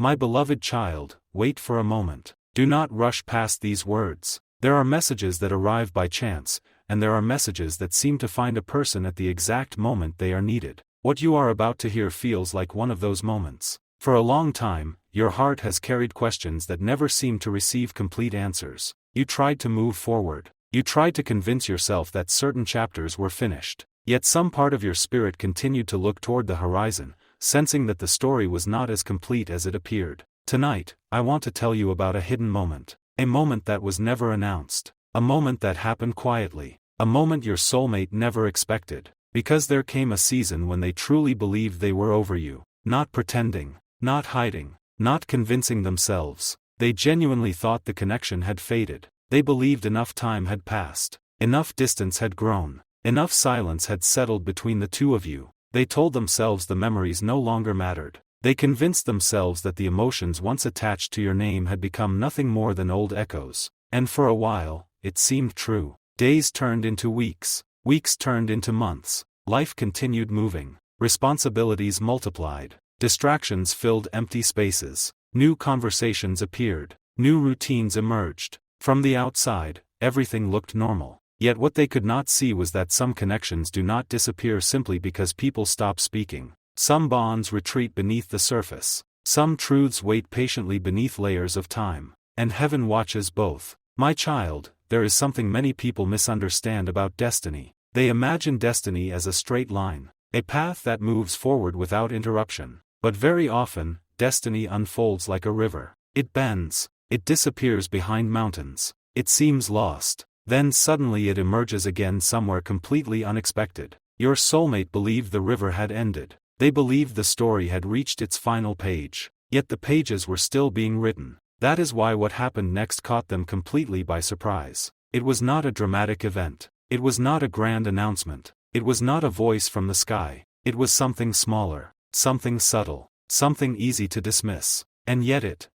My beloved child, wait for a moment. Do not rush past these words. There are messages that arrive by chance, and there are messages that seem to find a person at the exact moment they are needed. What you are about to hear feels like one of those moments. For a long time, your heart has carried questions that never seemed to receive complete answers. You tried to move forward. You tried to convince yourself that certain chapters were finished. Yet some part of your spirit continued to look toward the horizon, sensing that the story was not as complete as it appeared. Tonight, I want to tell you about a hidden moment. A moment that was never announced. A moment that happened quietly. A moment your soulmate never expected. Because there came a season when they truly believed they were over you. Not pretending. Not hiding. Not convincing themselves. They genuinely thought the connection had faded. They believed enough time had passed. Enough distance had grown. Enough silence had settled between the two of you. They told themselves the memories no longer mattered. They convinced themselves that the emotions once attached to your name had become nothing more than old echoes. And for a while, it seemed true. Days turned into weeks. Weeks turned into months. Life continued moving. Responsibilities multiplied. Distractions filled empty spaces. New conversations appeared. New routines emerged. From the outside, everything looked normal. Yet what they could not see was that some connections do not disappear simply because people stop speaking. Some bonds retreat beneath the surface. Some truths wait patiently beneath layers of time. And heaven watches both. My child, there is something many people misunderstand about destiny. They imagine destiny as a straight line, a path that moves forward without interruption. But very often, destiny unfolds like a river. It bends. It disappears behind mountains. It seems lost. Then suddenly it emerges again somewhere completely unexpected. Your soulmate believed the river had ended. They believed the story had reached its final page. Yet the pages were still being written. That is why what happened next caught them completely by surprise. It was not a dramatic event. It was not a grand announcement. It was not a voice from the sky. It was something smaller, something subtle, something easy to dismiss. And yet it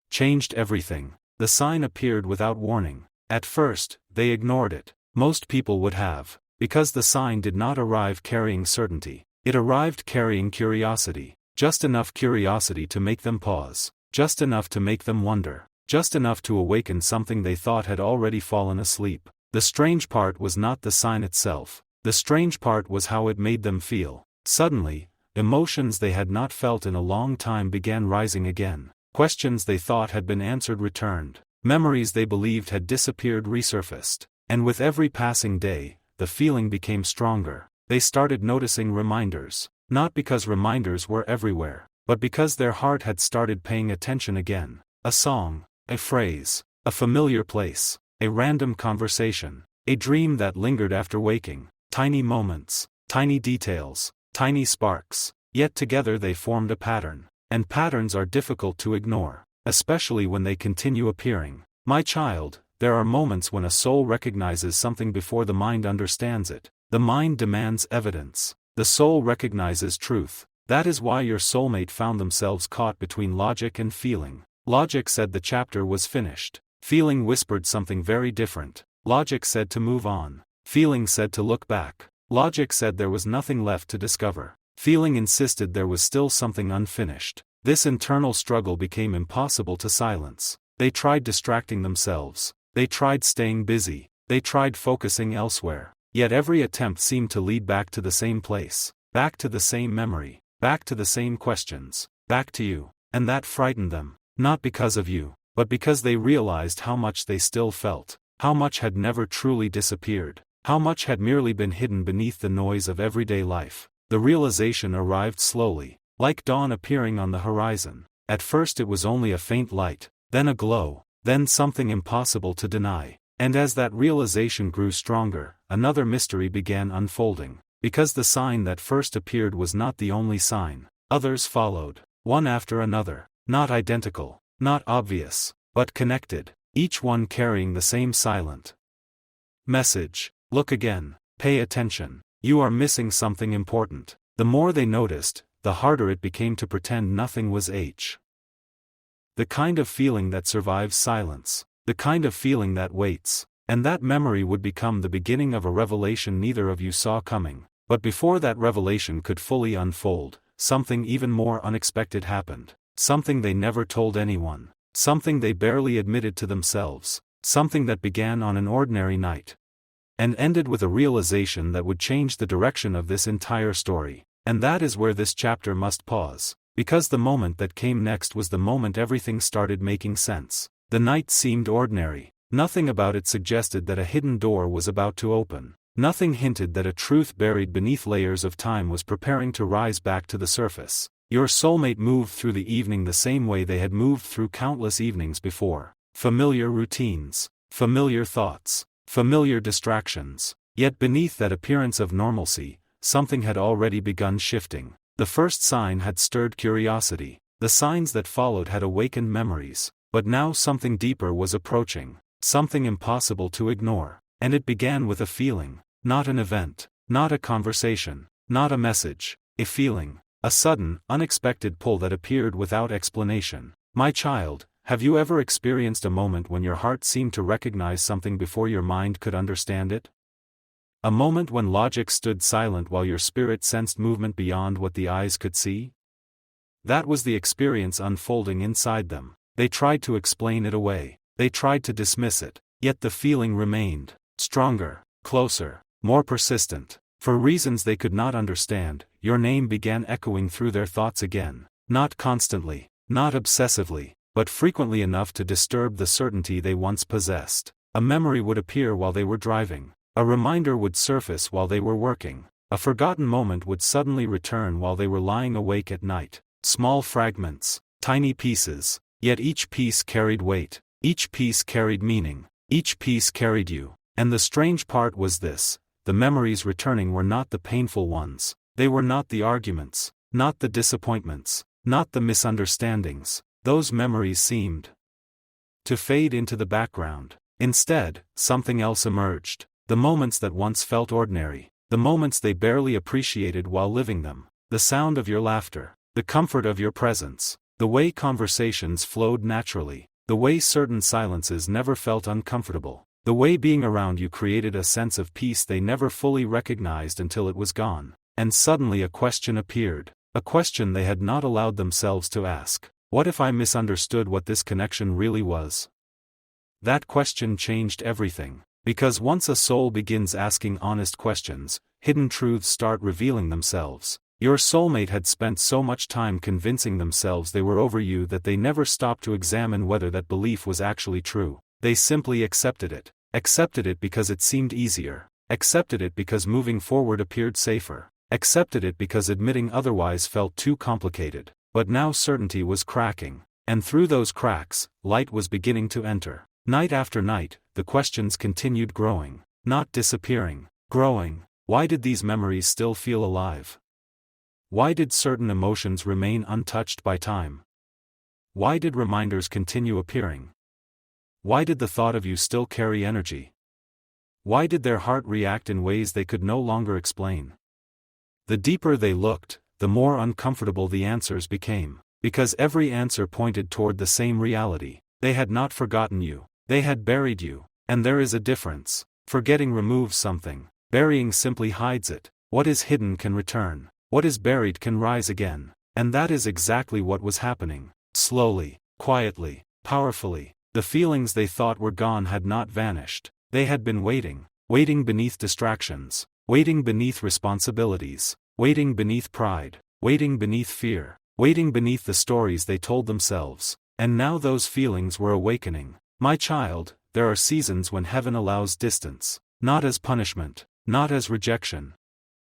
changed everything. The sign appeared without warning. At first, they ignored it. Most people would have. Because the sign did not arrive carrying certainty. It arrived carrying curiosity. Just enough curiosity to make them pause. Just enough to make them wonder. Just enough to awaken something they thought had already fallen asleep. The strange part was not the sign itself. The strange part was how it made them feel. Suddenly, emotions they had not felt in a long time began rising again. Questions they thought had been answered returned. Memories they believed had disappeared resurfaced. And with every passing day, the feeling became stronger. They started noticing reminders. Not because reminders were everywhere, but because their heart had started paying attention again. A song, a phrase, a familiar place, a random conversation, a dream that lingered after waking. Tiny moments, tiny details, tiny sparks. Yet together they formed a pattern. And patterns are difficult to ignore, especially when they continue appearing. My child, there are moments when a soul recognizes something before the mind understands it. The mind demands evidence. The soul recognizes truth. That is why your soulmate found themselves caught between logic and feeling. Logic said the chapter was finished. Feeling whispered something very different. Logic said to move on. Feeling said to look back. Logic said there was nothing left to discover. Feeling insisted there was still something unfinished. This internal struggle became impossible to silence. They tried distracting themselves. They tried staying busy. They tried focusing elsewhere. Yet every attempt seemed to lead back to the same place. Back to the same memory. Back to the same questions. Back to you. And that frightened them. Not because of you, but because they realized how much they still felt. How much had never truly disappeared. How much had merely been hidden beneath the noise of everyday life. The realization arrived slowly, like dawn appearing on the horizon. At first it was only a faint light, then a glow, then something impossible to deny. And as that realization grew stronger, another mystery began unfolding. Because the sign that first appeared was not the only sign. Others followed, one after another, not identical, not obvious, but connected, each one carrying the same silent message. Look again, pay attention. You are missing something important. The more they noticed, the harder it became to pretend nothing was the kind of feeling that survives silence. The kind of feeling that waits. And that memory would become the beginning of a revelation neither of you saw coming. But before that revelation could fully unfold, something even more unexpected happened. something they never told anyone, something they barely admitted to themselves, something that began on an ordinary night and ended with a realization that would change the direction of this entire story. And that is where this chapter must pause, because the moment that came next was the moment everything started making sense. The night seemed ordinary. Nothing about it suggested that a hidden door was about to open. Nothing hinted that a truth buried beneath layers of time was preparing to rise back to the surface. Your soulmate moved through the evening the same way they had moved through countless evenings before. Familiar routines, familiar thoughts, familiar distractions. Yet beneath that appearance of normalcy, something had already begun shifting. The first sign had stirred curiosity. The signs that followed had awakened memories. But now something deeper was approaching, something impossible to ignore. And it began with a feeling, not an event, not a conversation, not a message, a feeling, a sudden, unexpected pull that appeared without explanation. My child, have you ever experienced a moment when your heart seemed to recognize something before your mind could understand it? A moment when logic stood silent while your spirit sensed movement beyond what the eyes could see? That was the experience unfolding inside them. They tried to explain it away. They tried to dismiss it. Yet the feeling remained. Stronger, closer, more persistent. For reasons they could not understand, your name began echoing through their thoughts again. Not constantly, not obsessively, but frequently enough to disturb the certainty they once possessed. A memory would appear while they were driving. A reminder would surface while they were working. A forgotten moment would suddenly return while they were lying awake at night. Small fragments, tiny pieces, yet each piece carried weight. Each piece carried meaning. Each piece carried you. And the strange part was this: the memories returning were not the painful ones. They were not the arguments, not the disappointments, not the misunderstandings. Those memories seemed to fade into the background. Instead, something else emerged. The moments that once felt ordinary. The moments they barely appreciated while living them. The sound of your laughter. The comfort of your presence. The way conversations flowed naturally. The way certain silences never felt uncomfortable. The way being around you created a sense of peace they never fully recognized until it was gone. And suddenly a question appeared. A question they had not allowed themselves to ask. What if I misunderstood what this connection really was? That question changed everything. Because once a soul begins asking honest questions, hidden truths start revealing themselves. Your soulmate had spent so much time convincing themselves they were over you that they never stopped to examine whether that belief was actually true. They simply accepted it. Accepted it because it seemed easier. Accepted it because moving forward appeared safer. Accepted it because admitting otherwise felt too complicated. But now certainty was cracking. And through those cracks, light was beginning to enter. Night after night, the questions continued growing. Not disappearing. Growing. Why did these memories still feel alive? Why did certain emotions remain untouched by time? Why did reminders continue appearing? Why did the thought of you still carry energy? Why did their heart react in ways they could no longer explain? The deeper they looked, the more uncomfortable the answers became. Because every answer pointed toward the same reality. They had not forgotten you. They had buried you. And there is a difference. Forgetting removes something. Burying simply hides it. What is hidden can return. What is buried can rise again. And that is exactly what was happening. Slowly, quietly, powerfully. The feelings they thought were gone had not vanished. They had been waiting. Waiting beneath distractions. Waiting beneath responsibilities. Waiting beneath pride. Waiting beneath fear. Waiting beneath the stories they told themselves. And now those feelings were awakening. My child, there are seasons when heaven allows distance. Not as punishment. Not as rejection.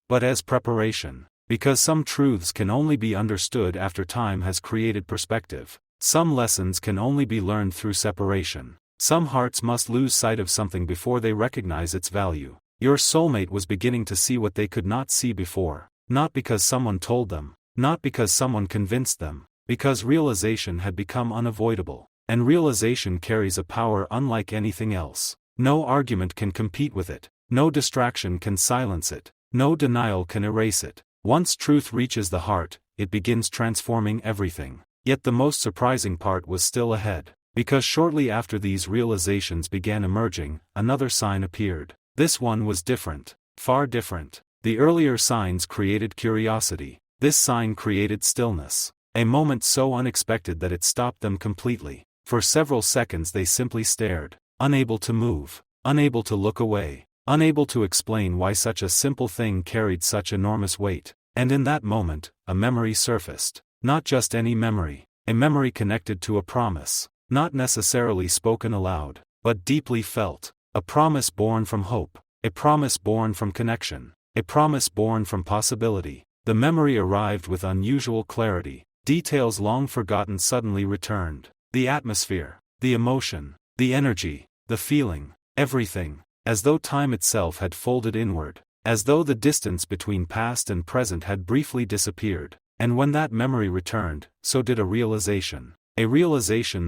But as preparation. Because some truths can only be understood after time has created perspective. Some lessons can only be learned through separation. Some hearts must lose sight of something before they recognize its value. Your soulmate was beginning to see what they could not see before. Not because someone told them. Not because someone convinced them. Because realization had become unavoidable. And realization carries a power unlike anything else. No argument can compete with it. No distraction can silence it. No denial can erase it. Once truth reaches the heart, it begins transforming everything. Yet the most surprising part was still ahead. Because shortly after these realizations began emerging, another sign appeared. This one was different. Far different. The earlier signs created curiosity. This sign created stillness. A moment so unexpected that it stopped them completely. For several seconds they simply stared, unable to move, unable to look away, unable to explain why such a simple thing carried such enormous weight. And in that moment, a memory surfaced. Not just any memory, a memory connected to a promise, not necessarily spoken aloud, but deeply felt. A promise born from hope, a promise born from connection, a promise born from possibility. The memory arrived with unusual clarity. Details long forgotten suddenly returned. The atmosphere, the emotion, the energy, the feeling, everything, as though time itself had folded inward, as though the distance between past and present had briefly disappeared. And when that memory returned, so did a realization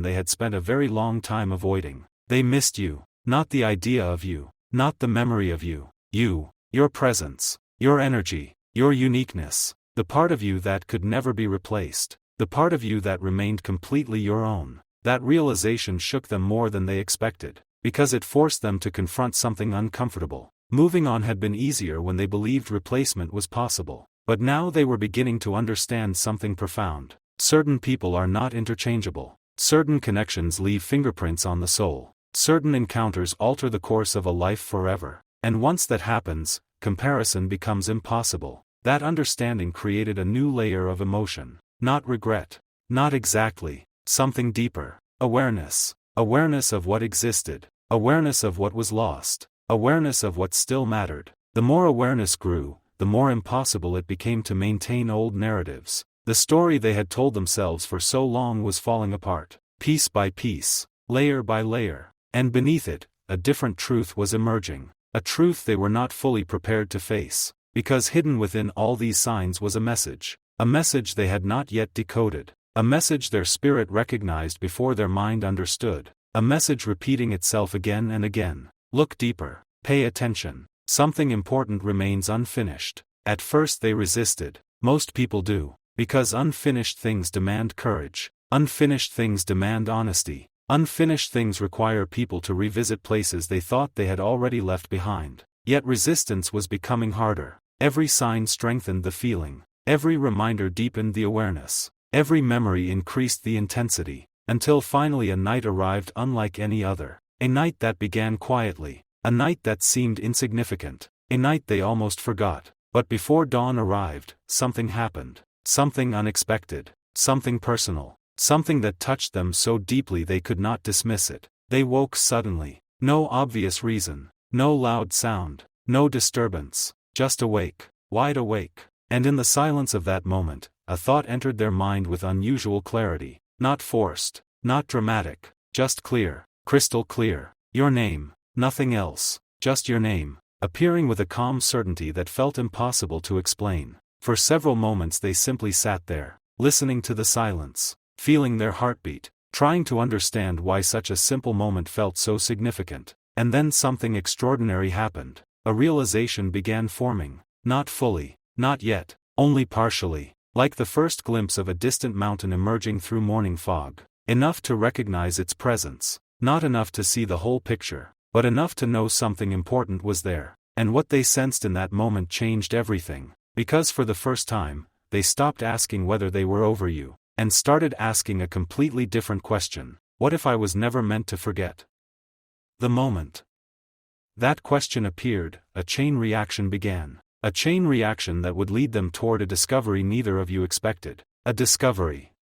they had spent a very long time avoiding. They missed you, not the idea of you, not the memory of you, your presence, your energy, your uniqueness, the part of you that could never be replaced, the part of you that remained completely your own. That realization shook them more than they expected, because it forced them to confront something uncomfortable. Moving on had been easier when they believed replacement was possible, but now they were beginning to understand something profound. Certain people are not interchangeable. Certain connections leave fingerprints on the soul. Certain encounters alter the course of a life forever. And once that happens, comparison becomes impossible. That understanding created a new layer of emotion. Not regret. Not exactly. Something deeper. Awareness. Awareness of what existed. Awareness of what was lost. Awareness of what still mattered. The more awareness grew, the more impossible it became to maintain old narratives. The story they had told themselves for so long was falling apart, piece by piece, layer by layer, and beneath it, a different truth was emerging, a truth they were not fully prepared to face, because hidden within all these signs was a message they had not yet decoded, a message their spirit recognized before their mind understood, a message repeating itself again and again. Look deeper, pay attention, something important remains unfinished. At first they resisted, most people do. Because unfinished things demand courage, unfinished things demand honesty, unfinished things require people to revisit places they thought they had already left behind. Yet resistance was becoming harder. Every sign strengthened the feeling, every reminder deepened the awareness, every memory increased the intensity, until finally a night arrived unlike any other. A night that began quietly, a night that seemed insignificant, a night they almost forgot. But before dawn arrived, something happened. Something unexpected, something personal, something that touched them so deeply they could not dismiss it. They woke suddenly. No obvious reason, no loud sound, no disturbance, just awake, wide awake. And in the silence of that moment, a thought entered their mind with unusual clarity, not forced, not dramatic, just clear, crystal clear. Your name, nothing else, just your name, appearing with a calm certainty that felt impossible to explain. For several moments they simply sat there, listening to the silence, feeling their heartbeat, trying to understand why such a simple moment felt so significant. And then something extraordinary happened. A realization began forming, not fully, not yet, only partially, like the first glimpse of a distant mountain emerging through morning fog. Enough to recognize its presence, not enough to see the whole picture, but enough to know something important was there. And what they sensed in that moment changed everything. Because for the first time, they stopped asking whether they were over you, and started asking a completely different question. What if I was never meant to forget? The moment that question appeared, a chain reaction began. A chain reaction that would lead them toward a discovery neither of you expected. A discovery.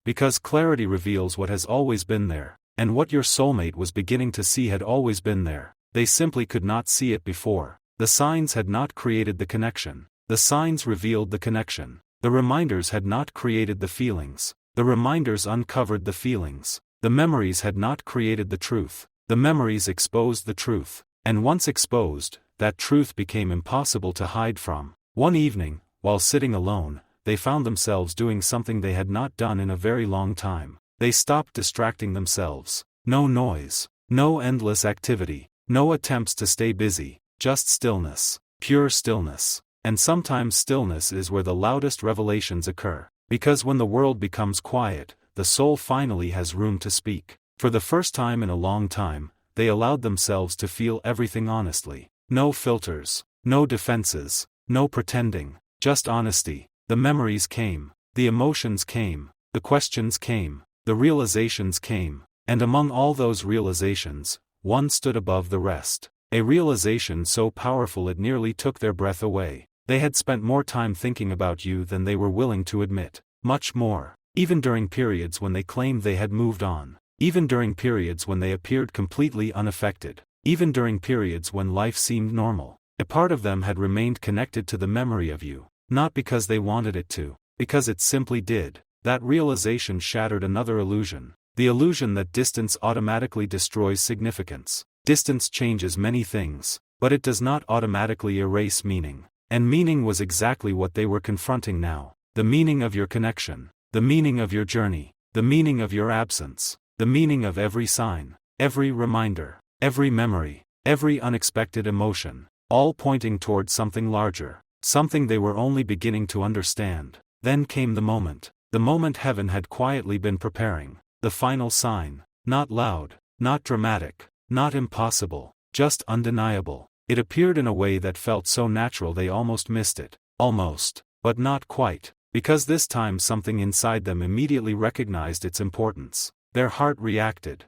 Because clarity reveals what has always been there, and what your soulmate was beginning to see had always been there. They simply could not see it before. The signs had not created the connection. The signs revealed the connection. The reminders had not created the feelings. The reminders uncovered the feelings. The memories had not created the truth. The memories exposed the truth. And once exposed, that truth became impossible to hide from. One evening, while sitting alone, they found themselves doing something they had not done in a very long time. They stopped distracting themselves. No noise. No endless activity. No attempts to stay busy. Just stillness, pure stillness. And sometimes stillness is where the loudest revelations occur. Because when the world becomes quiet, the soul finally has room to speak. For the first time in a long time, they allowed themselves to feel everything honestly. No filters, no defenses, no pretending, just honesty. The memories came, The emotions came, the questions came, the realizations came, and among all those realizations, one stood above the rest. A realization so powerful it nearly took their breath away. They had spent more time thinking about you than they were willing to admit. Much more. Even during periods when they claimed they had moved on. Even during periods when they appeared completely unaffected. Even during periods when life seemed normal. A part of them had remained connected to the memory of you. Not because they wanted it to. Because it simply did. That realization shattered another illusion. The illusion that distance automatically destroys significance. Distance changes many things, but it does not automatically erase meaning. And meaning was exactly what they were confronting now. The meaning of your connection. The meaning of your journey. The meaning of your absence. The meaning of every sign. Every reminder. Every memory. Every unexpected emotion. All pointing toward something larger. Something they were only beginning to understand. Then came the moment. The moment heaven had quietly been preparing. The final sign. Not loud. Not dramatic. Not impossible. Just undeniable. It appeared in a way that felt so natural they almost missed it. Almost. But not quite. Because this time something inside them immediately recognized its importance. Their heart reacted.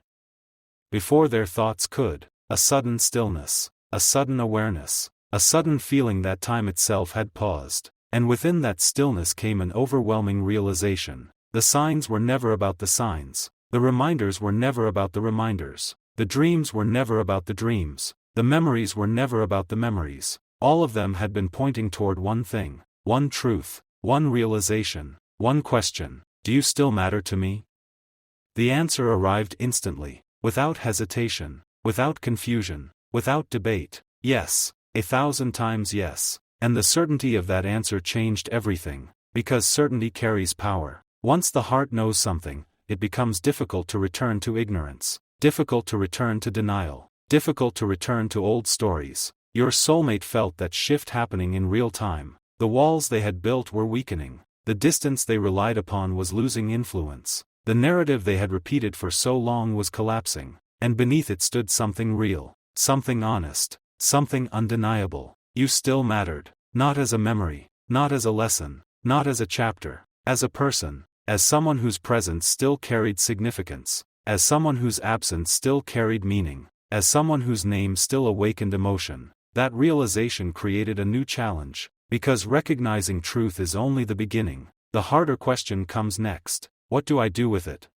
Before their thoughts could. A sudden stillness. A sudden awareness. A sudden feeling that time itself had paused. And within that stillness came an overwhelming realization. The signs were never about the signs. The reminders were never about the reminders. The dreams were never about the dreams. The memories were never about the memories. All of them had been pointing toward one thing. One truth. One realization. One question. Do you still matter to me? The answer arrived instantly. Without hesitation. Without confusion. Without debate. Yes. 1,000 times yes. And the certainty of that answer changed everything. Because certainty carries power. Once the heart knows something, it becomes difficult to return to ignorance. Difficult to return to denial. Difficult to return to old stories. Your soulmate felt that shift happening in real time. The walls they had built were weakening. The distance they relied upon was losing influence. The narrative they had repeated for so long was collapsing. And beneath it stood something real. Something honest. Something undeniable. You still mattered. Not as a memory. Not as a lesson. Not as a chapter. As a person. As someone whose presence still carried significance. As someone whose absence still carried meaning. As someone whose name still awakened emotion. That realization created a new challenge. Because recognizing truth is only the beginning. The harder question comes next. What do I do with it?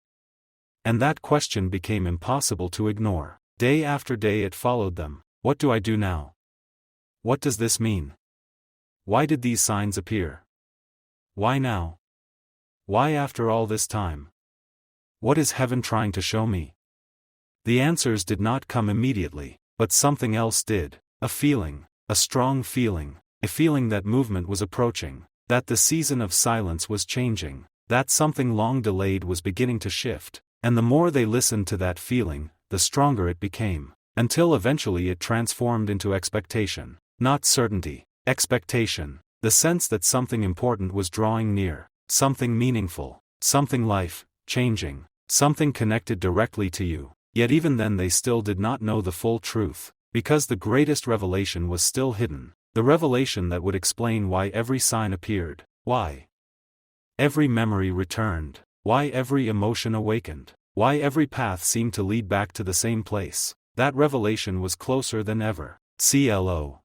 And that question became impossible to ignore. Day after day it followed them. What do I do now? What does this mean? Why did these signs appear? Why now? Why after all this time? What is heaven trying to show me? The answers did not come immediately, but something else did. A feeling, a strong feeling, a feeling that movement was approaching, that the season of silence was changing, that something long delayed was beginning to shift, and the more they listened to that feeling, the stronger it became, until eventually it transformed into expectation. Not certainty, expectation, the sense that something important was drawing near, something meaningful, something life-changing, something connected directly to you. Yet even then they still did not know the full truth, because the greatest revelation was still hidden, the revelation that would explain why every sign appeared, why every memory returned, why every emotion awakened, why every path seemed to lead back to the same place. That revelation was closer than ever. CLO.